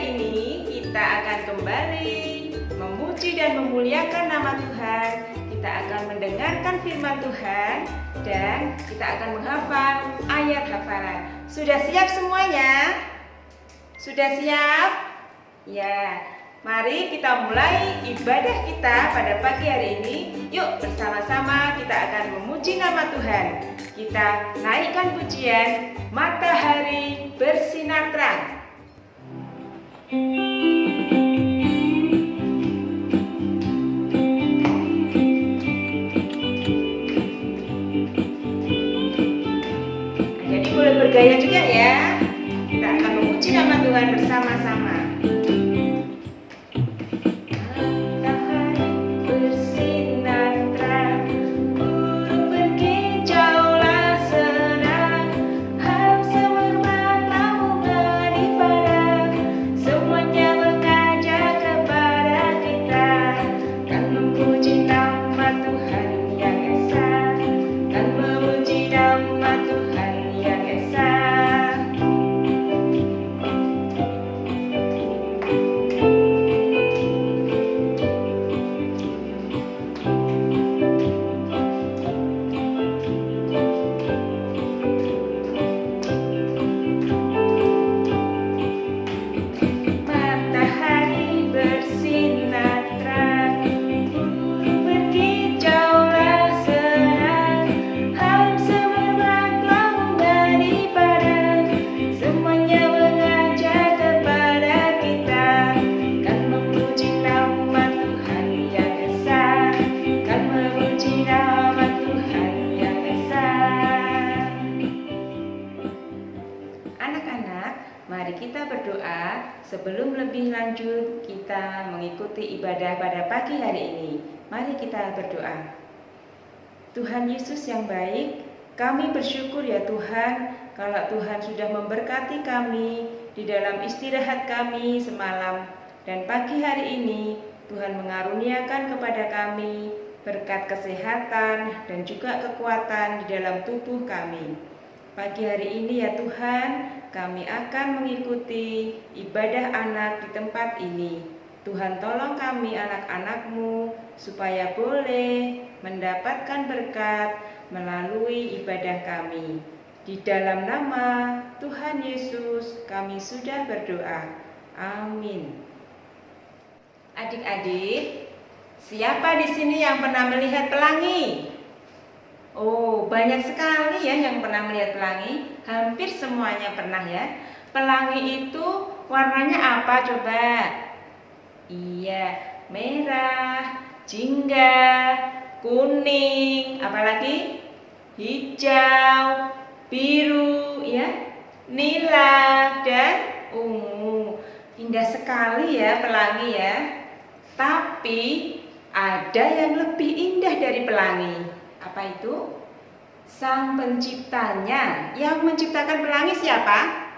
hari ini kita akan kembali memuji dan memuliakan nama Tuhan. Kita akan mendengarkan firman Tuhan dan kita akan menghafal ayat hafalan. Sudah siap semuanya? Sudah siap? Ya, mari kita mulai ibadah kita pada pagi hari ini. Yuk bersama-sama kita akan memuji nama Tuhan. Kita naikkan pujian Matahari Bersinar Terang. Jadi boleh bergaya juga ya. Kita akan memuji nama Tuhan bersama-sama. Mari kita berdoa sebelum lebih lanjut kita mengikuti ibadah pada pagi hari ini. Mari kita berdoa. Tuhan Yesus yang baik, kami bersyukur ya Tuhan kalau Tuhan sudah memberkati kami di dalam istirahat kami semalam. Dan pagi hari ini Tuhan mengaruniakan kepada kami berkat kesehatan dan juga kekuatan di dalam tubuh kami. Pagi hari ini ya Tuhan, kami akan mengikuti ibadah anak di tempat ini. Tuhan tolong kami anak-anak-Mu supaya boleh mendapatkan berkat melalui ibadah kami. Di dalam nama Tuhan Yesus kami sudah berdoa. Amin. Adik-adik, siapa di sini yang pernah melihat pelangi? Oh, banyak sekali ya yang pernah melihat pelangi. Hampir semuanya pernah ya. Pelangi itu warnanya apa coba? Iya, merah, jingga, kuning, apalagi? Hijau, biru, ya, nila, dan ungu. Indah sekali ya pelangi ya. Tapi ada yang lebih indah dari pelangi. Apa itu? Sang penciptanya. Yang menciptakan pelangi siapa?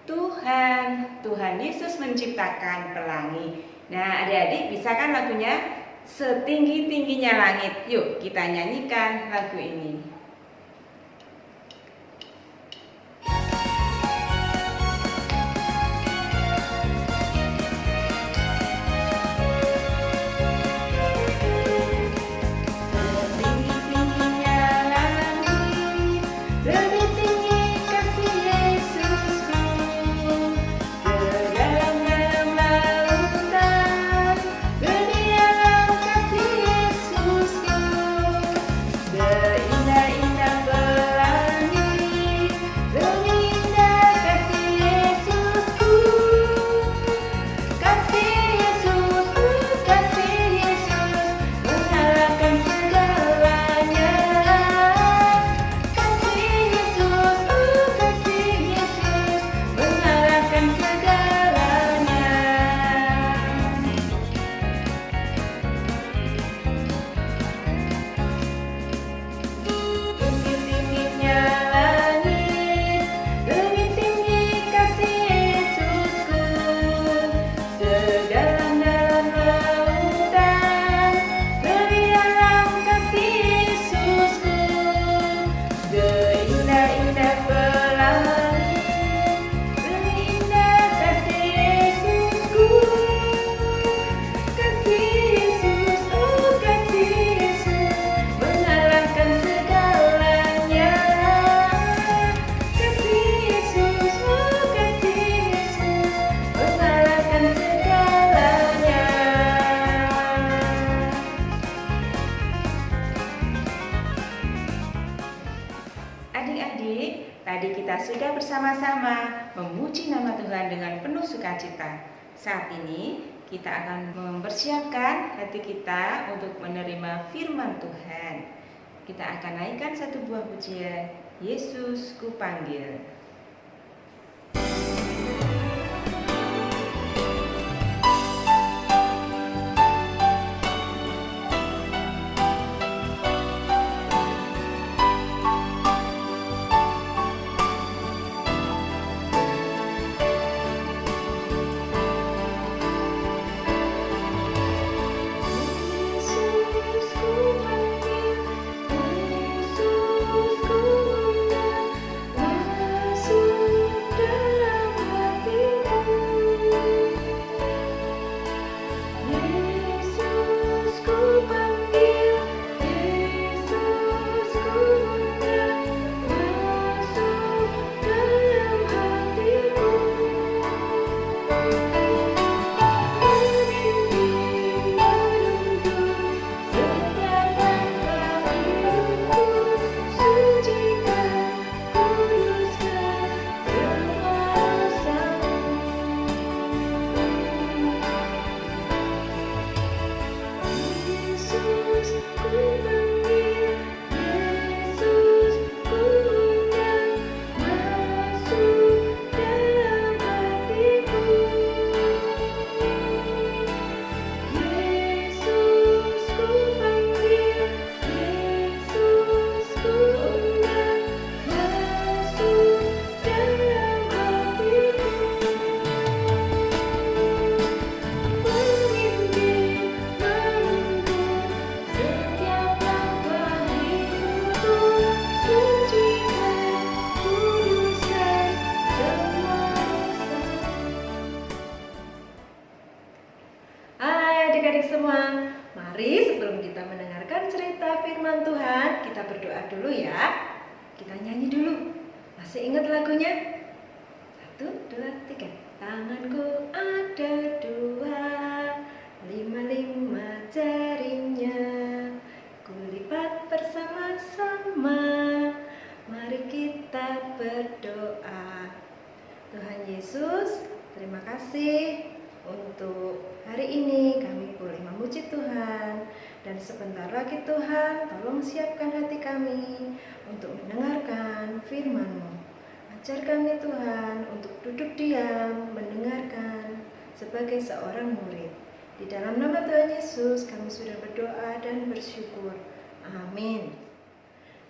Tuhan. Tuhan Yesus menciptakan pelangi. Nah, adik-adik bisa kan lagunya Setinggi-tingginya Langit? Yuk kita nyanyikan lagu ini. Indah bersama-sama memuji nama Tuhan dengan penuh sukacita. Saat ini kita akan mempersiapkan hati kita untuk menerima firman Tuhan. Kita akan naikkan satu buah pujian, Yesus Kupanggil. Adik-adik semua, mari sebelum kita mendengarkan cerita firman Tuhan, kita berdoa dulu ya. Kita nyanyi dulu. Masih ingat lagunya? 1, 2, 3. Tanganku ada 2, 5 jarinya, kulipat bersama-sama. Mari kita berdoa. Tuhan Yesus, terima kasih untuk hari ini kami boleh memuji Tuhan. Dan sebentar lagi Tuhan, tolong siapkan hati kami untuk mendengarkan firman-Mu. Ajar kami Tuhan untuk duduk diam, mendengarkan sebagai seorang murid. Di dalam nama Tuhan Yesus kami sudah berdoa dan bersyukur. Amin.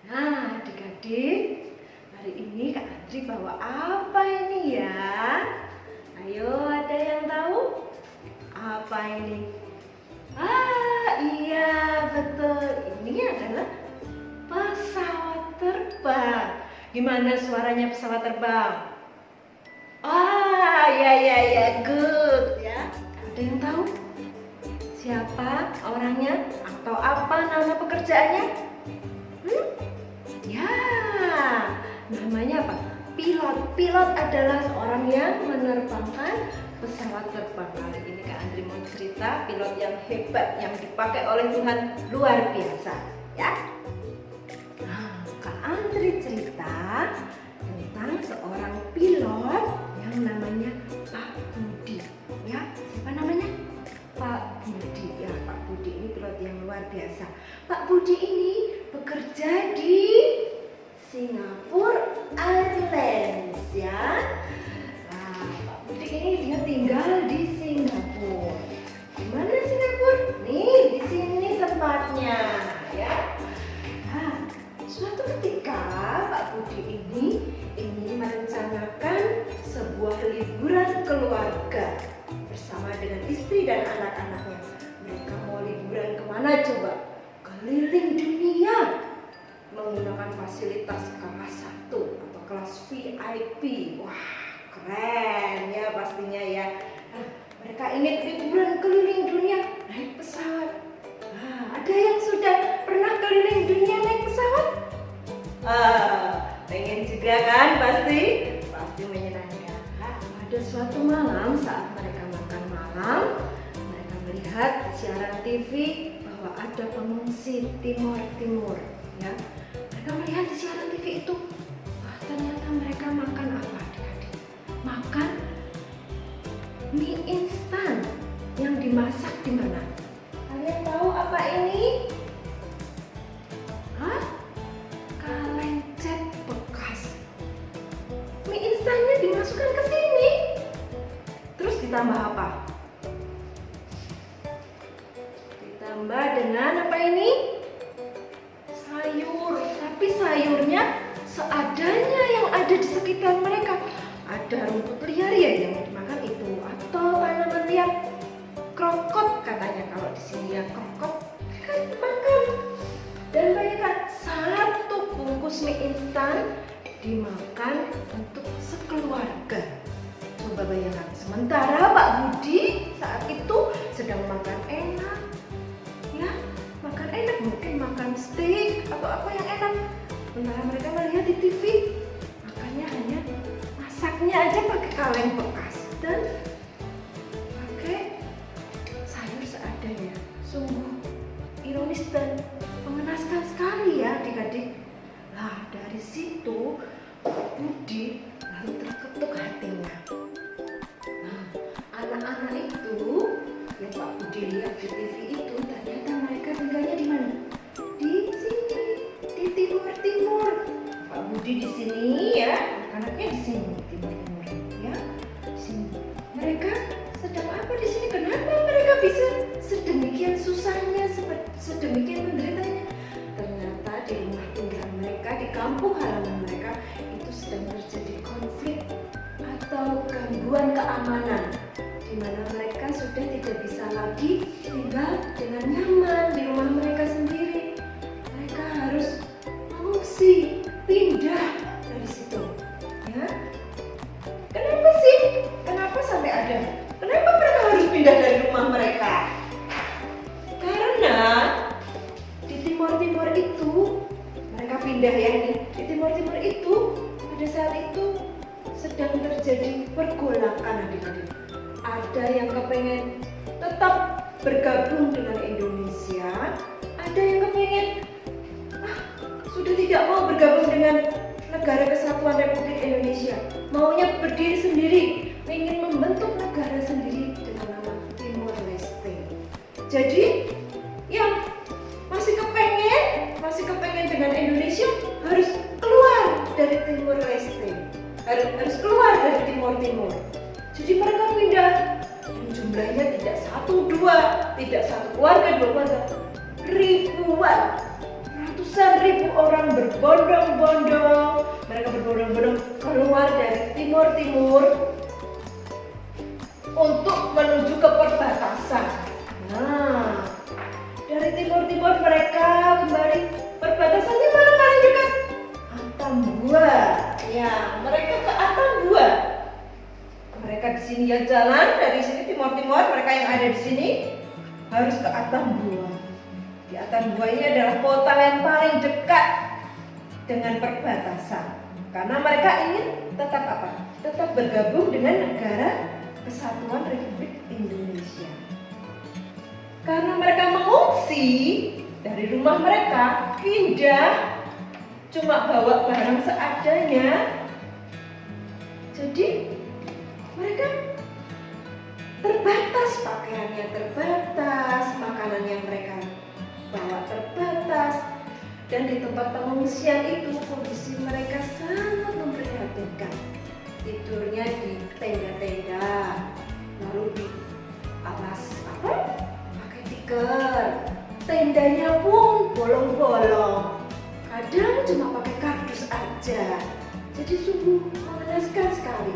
Nah adik-adik, hari ini Kak Andri bawa apa ini ya? Ayo, ada yang tahu? Apa ini? Iya betul, ini adalah pesawat terbang. Gimana suaranya pesawat terbang? Ya, good ya. Ada yang tahu? Siapa orangnya? Atau apa nama pekerjaannya? Ya, namanya apa? Pilot. Pilot adalah seorang yang menerbangkan pesawat terbang. Kali ini Kak Andri mau cerita pilot yang hebat yang dipakai oleh Tuhan luar biasa, ya. Nah, Kak Andri cerita tentang seorang pilot yang namanya Pak Budi, ya. Siapa namanya? Pak Budi. Ya, Pak Budi ini pilot yang luar biasa. Pak Budi ini bekerja di Singapore Airlines, ya. Nah, Pak Budi ini dia tinggal di Singapura. Di mana Singapura? Nih, di sini tempatnya, ya. Nah, suatu ketika Pak Budi ini ingin merencanakan sebuah liburan keluarga bersama dengan istri dan anak-anaknya. Mereka mau liburan kemana coba? Keliling dunia, menggunakan fasilitas kelas 1 atau kelas VIP. Wah, keren ya pastinya ya. Nah, mereka ingin liburan keliling dunia naik pesawat. Nah, ada yang sudah pernah keliling dunia naik pesawat? Pengen juga kan pasti menyenangkan. Pada suatu malam saat mereka makan malam, mereka melihat siaran TV bahwa ada pengungsi Timur, ya. Mereka melihat di siaran TV itu, wah ternyata mereka makan apa? mie instan yang dimasak di mana? Kalian tahu apa ini? Hah? Kaleng cat bekas. Mie instannya dimasukkan ke sini. Terus ditambah apa? Ditambah dengan apa ini? Sayur. Tapi sayurnya seadanya yang ada di sekitar mereka. Ada rumput liar ya yang dimakan itu, atau tanaman liar. Krokot katanya, kalau di sini ya krokot kan makan. Dan bayangkan satu bungkus mie instan dimakan untuk sekeluarga. Coba bayangkan, sementara Pak Budi saat itu sedang makan enak, ya makan enak, mungkin makan steak atau apa yang enak. Sementara mereka melihat di TV, makannya hanya masaknya aja pakai kaleng bekas dan pakai sayur seadanya. Sungguh ironis dan mengenaskan sekali ya adik-adik. Nah, dari situ Budi lalu terketuk hatinya. Nah, anak-anak itu yang Pak Budi lihat di TV itu ternyata mereka tinggalnya di mana? Di sini, di timur-timur. Pak Budi di sini ya, anaknya di sini, timur-timur ya, di sini. Mereka sedang apa di sini? Kenapa mereka bisa sedemikian susahnya, sedemikian menderitanya? Ternyata di rumah tinggal mereka, di kampung halaman mereka itu sedang terjadi konflik atau gangguan keamanan, di mana mereka sudah tidak bisa lagi tinggal dengan nyaman di rumah mereka sendiri. Mereka harus mengungsi, pindah dari situ. Ya, kenapa sih? Kenapa sampai ada? Kenapa mereka harus pindah dari rumah mereka? Karena di timur-timur itu mereka pindah ya ini. Di timur-timur itu pada saat itu sedang terjadi pergolakan adik-adik. Ada yang kepengen tetap bergabung dengan Indonesia, ada yang kepengen sudah tidak mau bergabung dengan Negara Kesatuan Republik Indonesia, maunya berdiri sendiri, ingin membentuk negara sendiri dengan nama Timor Leste. Jadi yang masih kepengen dengan Indonesia harus keluar dari Timor Leste, harus keluar dari Timur. Jadi mereka pindah, dan jumlahnya tidak satu dua, tidak satu keluarga, dua keluarga, ribuan, ratusan ribu orang berbondong-bondong. Mereka berbondong-bondong keluar dari timur untuk menuju ke perbatasan. Nah, dari timur mereka kembali, perbatasannya mana paling dekat? Atambua. Ya, mereka ke Atambua. Mereka di sini ya jalan dari sini timur, mereka yang ada di sini harus ke Atambua. Di Atambua ini adalah kota yang paling dekat dengan perbatasan. Karena mereka ingin tetap apa? Tetap bergabung dengan Negara Kesatuan Republik Indonesia. Karena mereka mengungsi dari rumah mereka, pindah, cuma bawa barang seadanya. Jadi mereka terbatas, pakaiannya terbatas, makanan yang mereka bawa terbatas. Dan di tempat pengungsian itu kondisi mereka sangat memprihatinkan. Tidurnya di tenda-tenda, lalu di alas apa? Pakai tikar. Tendanya pun bolong-bolong. Kadang cuma pakai kardus aja. Jadi sungguh mengenaskan sekali.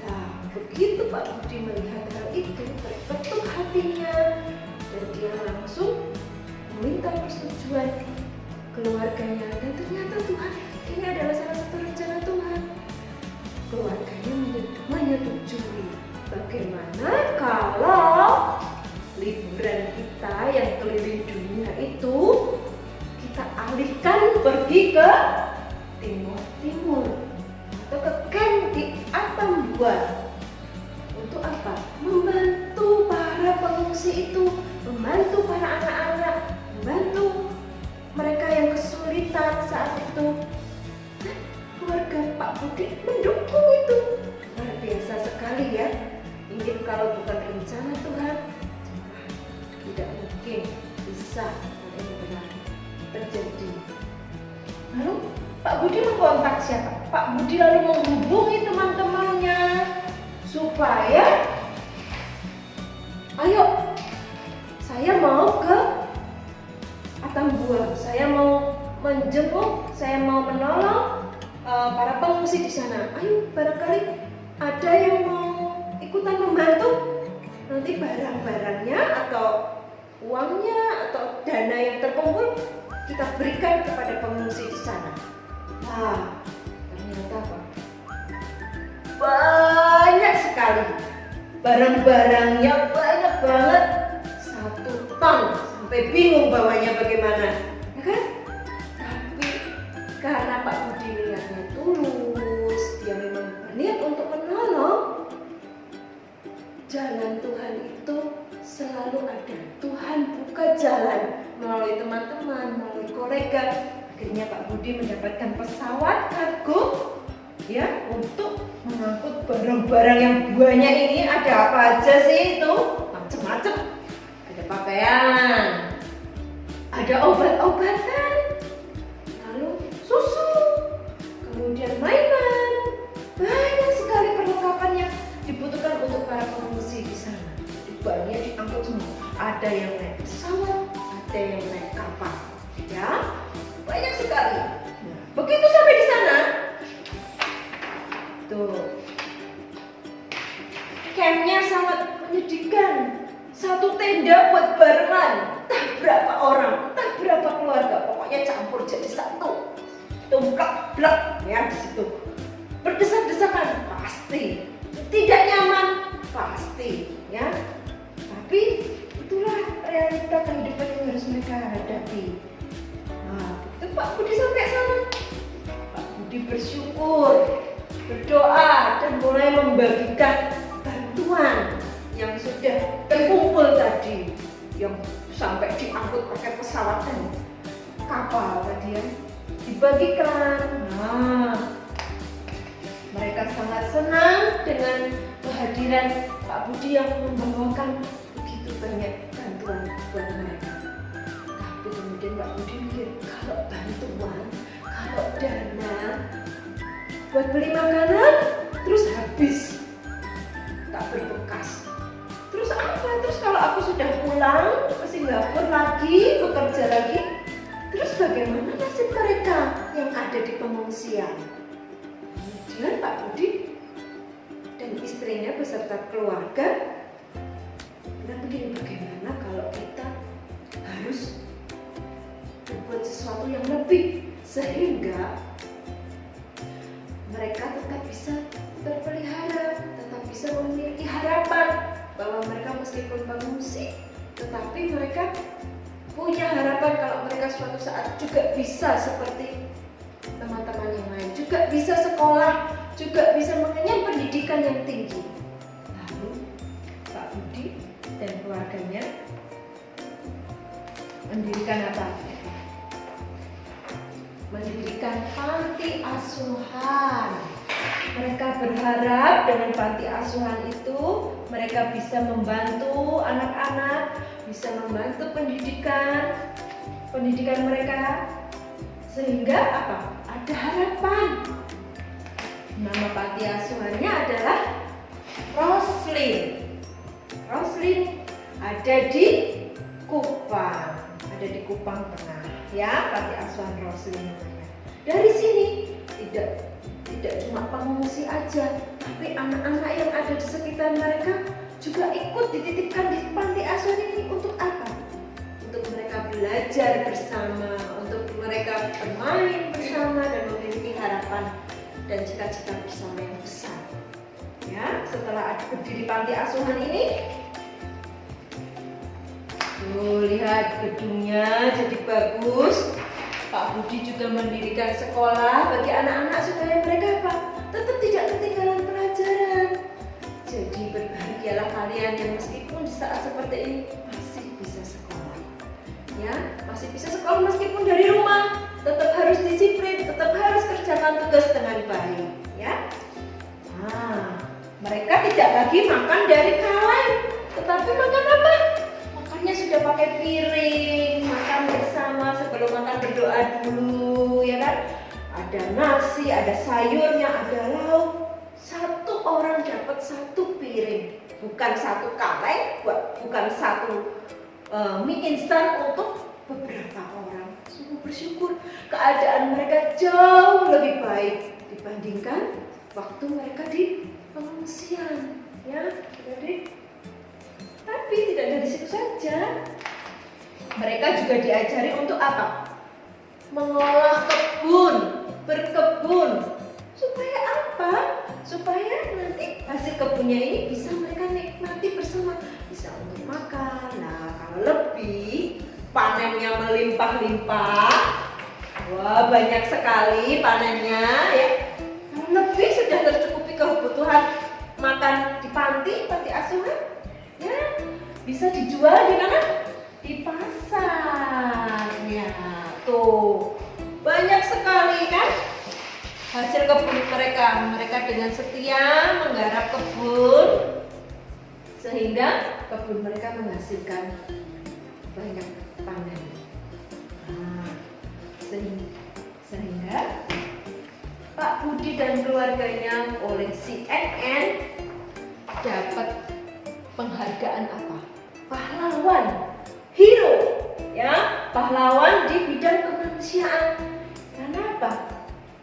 Nah, begitu Pak Budi melihat hal itu, terketuk hatinya dan dia langsung meminta persetujuan keluarganya. Dan ternyata Tuhan, ini adalah salah satu rencana Tuhan. Keluarganya menyetujui. Bagaimana kalau liburan kita yang keliling dunia itu kita alihkan pergi ke timur atau ke camp di Atambua. Untuk apa? Membantu para pengungsi itu, membantu para anak-anak, membantu mereka yang kesulitan saat itu. Dan keluarga Pak Budi mendukung itu. Luar biasa sekali ya. Ingin kalau mungkin bisa hal ini benar terjadi. Lalu Pak Budi mengkontak siapa? Pak Budi lalu menghubungi teman-temannya supaya ayo saya mau ke Atambua, saya mau menjenguk, saya mau menolong para pengungsi di sana. Ayo barangkali ada yang mau ikutan membantu. Nanti barang-barangnya atau uangnya atau dana yang terkumpul kita berikan kepada pengungsi di sana. Wah, ternyata Pak, banyak sekali barang-barangnya, banyak banget, 1 ton, sampai bingung bawanya bagaimana, ya kan? Tapi karena Pak Budi niatnya tulus, dia memang berniat untuk menolong, jalan Tuhan itu selalu ada. Tuhan buka jalan melalui teman-teman, melalui kolega. Akhirnya Pak Budi mendapatkan pesawat kargo ya untuk mengangkut barang-barang yang banyak ini. Ada apa aja sih itu? Macam-macam. Ada pakaian, ada obat-obatan, lalu susu, kemudian mainan. Banyak sekali perlengkapan yang dibutuhkan untuk para pengungsi di sana. Banyak diangkut semua. Ada yang naik pesawat, ada yang naik kapal. Ya, banyak sekali. Nah, begitu sampai di sana, tuh, campnya sangat menyedihkan. 1 tenda buat barengan, entah berapa orang, entah berapa keluarga, pokoknya campur jadi satu. Tumplak-blak ya di situ. Berdesak-desakan pasti, tidak nyaman pasti, ya. Tapi itulah realita kehidupan yang harus mereka hadapi. Nah, begitu Pak Budi sampai sana, Pak Budi bersyukur, berdoa, dan mulai membagikan bantuan yang sudah terkumpul tadi, yang sampai diangkut pakai pesawat dan kapal tadi ya, dibagikan. Nah, mereka sangat senang dengan kehadiran Pak Budi yang membawakan begitu banyak bantuan buat mereka. Tapi kemudian Pak Budi mikir, kalau bantuan, kalau dana buat beli makanan terus habis, tak berbekas. Terus apa? Terus kalau aku sudah pulang ke Singapura lagi, bekerja lagi, terus bagaimana nasib mereka yang ada di pengungsian? Kemudian Pak Budi dan istrinya beserta keluarga bilang begini, bagaimana kalau kita harus berbuat sesuatu yang lebih sehingga mereka tetap bisa terpelihara, tetap bisa memiliki harapan bahwa mereka meskipun pengungsi tetapi mereka punya harapan kalau mereka suatu saat juga bisa seperti teman-teman yang lain, juga bisa sekolah, juga bisa mengenyam pendidikan yang tinggi. Lalu Pak Budi dan keluarganya mendirikan apa? Mendirikan panti asuhan. Mereka berharap dengan panti asuhan itu mereka bisa membantu anak-anak, bisa membantu pendidikan mereka, sehingga apa? Ada harapan. Nama panti asuhannya adalah Roslin. Roslin ada di Kupang, Tengah, ya, panti asuhan Roslin namanya. Dari sini tidak cuma pengungsi aja, tapi anak-anak yang ada di sekitar mereka juga ikut dititipkan di panti asuhan ini. Untuk apa? Untuk mereka belajar bersama, untuk mereka bermain bersama dan memiliki harapan dan cita-cita bersama yang besar. Ya, setelah berdiri panti asuhan ini, tuh lihat gedungnya jadi bagus. Pak Budi juga mendirikan sekolah bagi anak-anak supaya mereka apa? Tetap tidak ketinggalan pelajaran. Jadi berbahagialah kalian yang meskipun di saat seperti ini masih bisa sekolah. Ya, masih bisa sekolah meskipun dari rumah. Tetap harus disiplin, tetap harus kerjakan tugas dengan baik. Ya. Nah, mereka tidak lagi makan dari kaleng, tetapi makan apa? Makannya sudah pakai piring. ada dulu, ya kan? Ada nasi, ada sayurnya, ada lauk. Satu orang dapat satu piring, bukan satu kaleng, bukan satu mie instan untuk beberapa orang. Sungguh bersyukur, keadaan mereka jauh lebih baik dibandingkan waktu mereka di pengungsian, ya. Jadi, tapi tidak dari situ saja. Mereka juga diajari untuk apa? Mengolah kebun, berkebun. Supaya apa? Supaya nanti hasil kebunnya ini bisa mereka nikmati bersama. Bisa untuk makan. Nah, kalau lebih panennya melimpah-limpah. Wah, banyak sekali panennya, ya. Kalau lebih sudah tercukupi kebutuhan makan di panti asuhan. Ya, bisa dijual di mana? Di pasar. Ya, tuh. Banyak sekali kan hasil kebun mereka. Mereka dengan setia menggarap kebun sehingga kebun mereka menghasilkan banyak panen. Nah, sehingga Pak Budi dan keluarganya oleh CNN dapat penghargaan apa? Pahlawan, hero, ya, pahlawan di bidang kemanusiaan. Kenapa?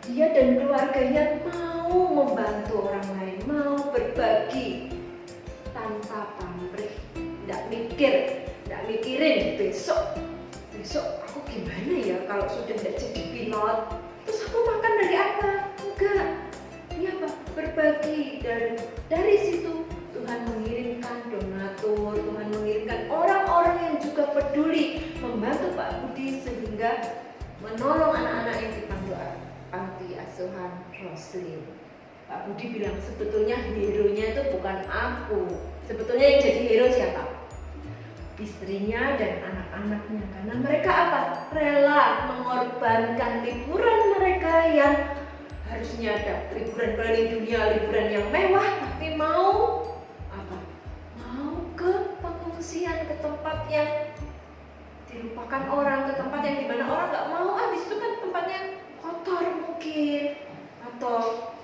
Dia dan keluarganya mau membantu orang lain, mau berbagi tanpa pamrih, tidak mikirin besok aku gimana ya kalau sudah tidak jadi pilot, terus aku makan dari apa? Enggak, dia apa? Berbagi, dan dari situ Tuhan mengirimkan donatur, Tuhan mengirimkan orang-orang yang juga peduli membantu Pak Budi sehingga menolong anak-anak yang di panti asuhan Roslin. Pak Budi bilang sebetulnya hero-nya itu bukan aku. Sebetulnya yang jadi hero siapa? Istrinya dan anak-anaknya. Karena mereka apa? Rela mengorbankan liburan mereka yang harusnya ada liburan keliling dunia, liburan yang mewah, tapi mau apa? Mau ke pengungsian, ke tempat yang dilupakan orang, ke tempat yang dimana orang nggak mau. Habis itu kan tempatnya kotor mungkin, atau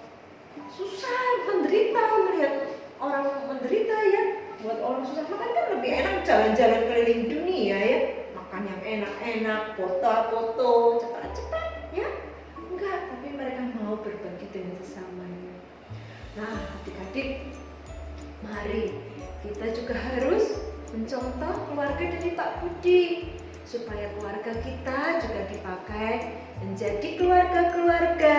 susah, menderita, melihat orang menderita, ya. Buat orang susah makan kan lebih enak jalan-jalan keliling dunia, ya. Makan yang enak-enak, foto-foto, cepat-cepat, ya. Enggak, tapi mereka mau berbagi dengan sesamanya. Nah, adik-adik, mari kita juga harus mencontoh keluarga dari Pak Budi, supaya keluarga kita juga dipakai menjadi keluarga-keluarga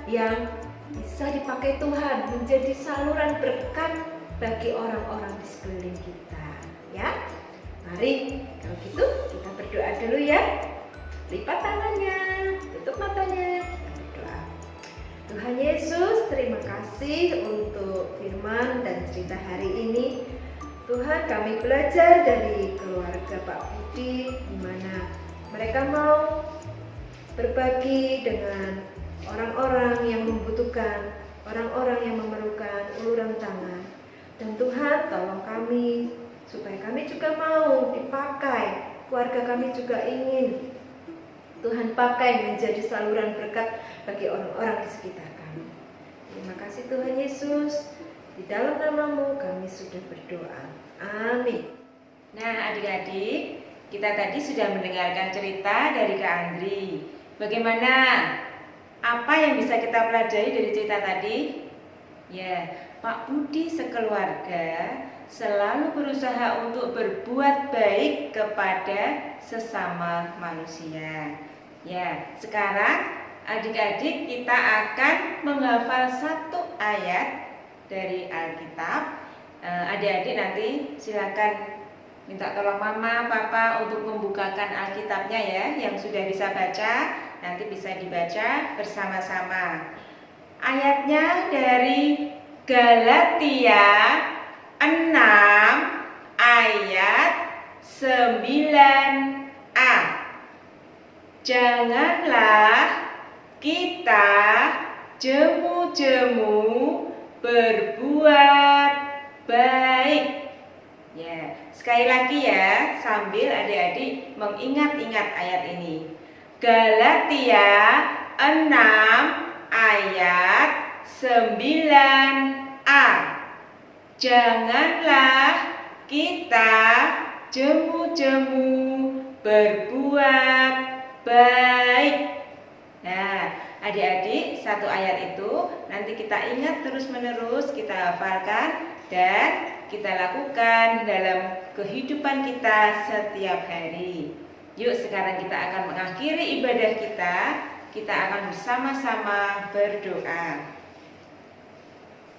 yang bisa dipakai Tuhan, menjadi saluran berkat bagi orang-orang di sekeliling kita, ya. Mari kalau gitu kita berdoa dulu, ya. Lipat tangannya, tutup matanya, kita berdoa. Tuhan Yesus, terima kasih untuk firman dan cerita hari ini. Tuhan, kami belajar dari keluarga Pak Budi, di mana mereka mau berbagi dengan orang-orang yang membutuhkan, orang-orang yang memerlukan uluran tangan. Dan Tuhan, tolong kami supaya kami juga mau dipakai. Keluarga kami juga ingin Tuhan pakai menjadi saluran berkat bagi orang-orang di sekitar kami. Terima kasih Tuhan Yesus. Di dalam nama-Mu kami sudah berdoa. Amin. Nah, adik-adik, kita tadi sudah mendengarkan cerita dari Kak Andri. Bagaimana? Apa yang bisa kita pelajari dari cerita tadi? Ya, Pak Budi sekeluarga selalu berusaha untuk berbuat baik kepada sesama manusia. Ya, sekarang adik-adik kita akan menghafal satu ayat dari Alkitab. Adik-adik nanti silakan minta tolong mama, papa untuk membukakan Alkitabnya, ya. Yang sudah bisa baca, nanti bisa dibaca bersama-sama. Ayatnya dari Galatia 6 ayat 9a. Janganlah kita jemu-jemu berbuat baik. Ya, sekali lagi ya, sambil adik-adik mengingat-ingat ayat ini. Galatia 6 ayat 9a. Janganlah kita jemu-jemu berbuat baik. Nah, adik-adik, satu ayat itu nanti kita ingat terus-menerus, kita hafalkan dan kita lakukan dalam kehidupan kita setiap hari. Yuk, sekarang kita akan mengakhiri ibadah kita. Kita akan bersama-sama berdoa.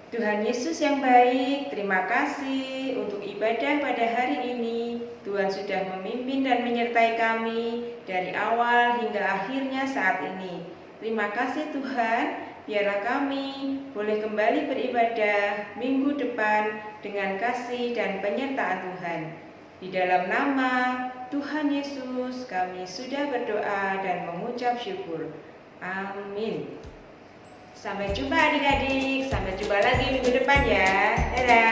Tuhan Yesus yang baik, terima kasih untuk ibadah pada hari ini. Tuhan sudah memimpin dan menyertai kami dari awal hingga akhirnya saat ini. Terima kasih Tuhan, biarlah kami boleh kembali beribadah minggu depan dengan kasih dan penyertaan Tuhan. Di dalam nama Tuhan Yesus kami sudah berdoa dan mengucap syukur. Amin. Sampai jumpa adik-adik, sampai jumpa lagi minggu depan ya. Dadah.